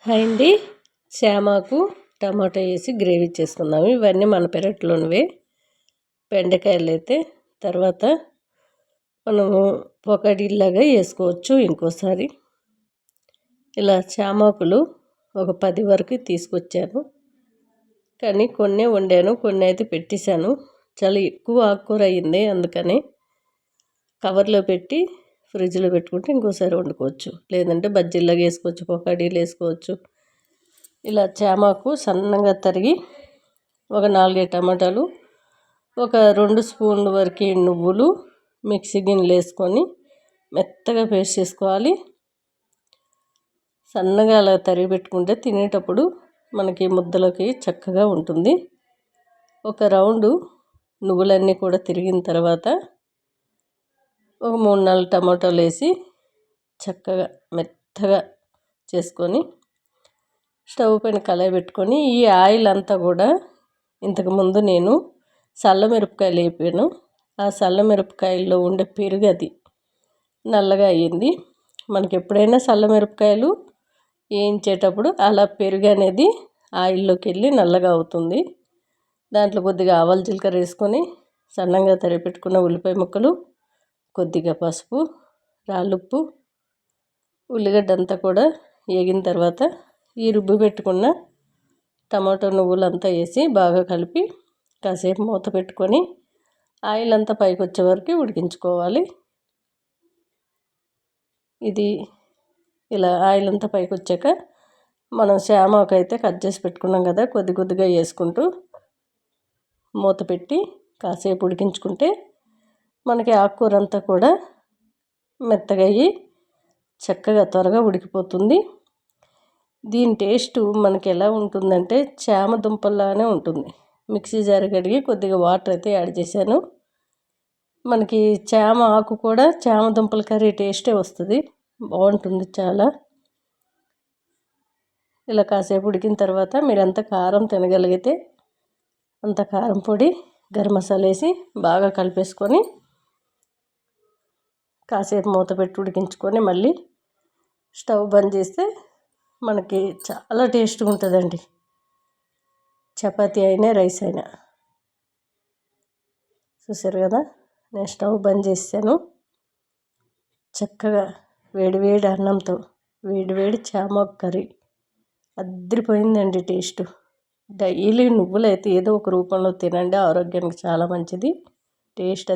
Hi అండి. శ్యామాకు టమాటా వేసి gravy చేసుకుందాము. ఇవన్నీ మన పెరట్లోనివే. బెండకాయలు అయితే తర్వాత మనము పొకడిల్లాగా వేసుకోవచ్చు. ఇంకోసారి ఇలా శ్యామాకులు ఒక 10 వరకు తీసుకొచ్చాను, కానీ కొన్నే వండాను, కొన్ని అయితే పెట్టేశాను. చాలా ఎక్కువ ఆకుకూర అయ్యింది, అందుకని కవర్లో పెట్టి ఫ్రిడ్జ్లో పెట్టుకుంటే ఇంకోసారి వండుకోవచ్చు. లేదంటే బజ్జీలాగా వేసుకోవచ్చు, పొకడీలు వేసుకోవచ్చు. ఇలా చామాకు సన్నగా తరిగి ఒక 4 టమాటాలు, ఒక 2 స్పూన్ల వరకు నువ్వులు మిక్సీ గిన్నెలో వేసుకొని మెత్తగా పేస్ట్ చేసుకోవాలి. సన్నగా అలా తరిగి పెట్టుకుంటే తినేటప్పుడు మనకి ముద్దలకి చక్కగా ఉంటుంది. ఒక రౌండు నువ్వులన్నీ కూడా తిరిగిన తర్వాత ఒక 3-4 టమాటాలు వేసి చక్కగా మెత్తగా చేసుకొని స్టవ్ పైన కళాయి పెట్టుకొని ఈ ఆయిల్ అంతా కూడా ఇంతకుముందు నేను చల్లమిరపకాయలు వేపాను. ఆ చల్లమిరపకాయల్లో ఉండే పెరుగు అది నల్లగా అయ్యింది. మనకి ఎప్పుడైనా చల్లమిరపకాయలు వేయించేటప్పుడు అలా పెరుగు అనేది ఆయిల్లోకి వెళ్ళి నల్లగా అవుతుంది. దాంట్లో కొద్దిగా ఆవాలు జీలకర్ర వేసుకొని సన్నగా తరిగి పెట్టుకున్న ఉల్లిపాయ ముక్కలు, కొద్దిగా పసుపు, రాళ్ళుప్పు, ఉల్లిగడ్డ అంతా కూడా వేగిన తర్వాత ఈ రుబ్బు పెట్టుకున్న టమాటో నువ్వులంతా వేసి బాగా కలిపి కాసేపు మూత పెట్టుకొని ఆయిల్ అంతా పైకి వచ్చే వరకు ఉడికించుకోవాలి. ఇది ఇలా ఆయిల్ అంతా పైకి వచ్చాక మనం శ్యామాకు అయితే కట్ చేసి పెట్టుకున్నాం కదా, కొద్ది కొద్దిగా వేసుకుంటూ మూత పెట్టి కాసేపు ఉడికించుకుంటే మనకి ఆకుకూర అంతా కూడా మెత్తగా అయ్యి చక్కగా త్వరగా ఉడికిపోతుంది. దీని టేస్ట్ మనకి ఎలా ఉంటుందంటే చామ దుంపల్లానే ఉంటుంది. మిక్సీ జార్ కడిగి కొద్దిగా వాటర్ అయితే యాడ్ చేశాను. మనకి చామ ఆకు కూడా చామ దుంపల కర్రీ టేస్టే వస్తుంది, బాగుంటుంది చాలా. ఇలా కాసేపు ఉడికిన తర్వాత మీరు ఎంత కారం తినగలిగితే అంత కారం పొడి, గరం మసాలా వేసి బాగా కలిపేసుకొని కాసేపు మూత పెట్టి ఉడికించుకొని మళ్ళీ స్టవ్ బంద్ చేస్తే మనకి చాలా టేస్ట్గా ఉంటుందండి. చపాతీ అయినా రైస్ అయినా. చూసారు కదా, నేను స్టవ్ బంద్ చేసాను. చక్కగా వేడివేడి అన్నంతో వేడివేడి చామాకు కర్రీ అద్దరిపోయిందండి టేస్ట్. డైలీ నువ్వులు అయితే ఏదో ఒక రూపంలో తినండి, ఆరోగ్యానికి చాలా మంచిది. టేస్ట్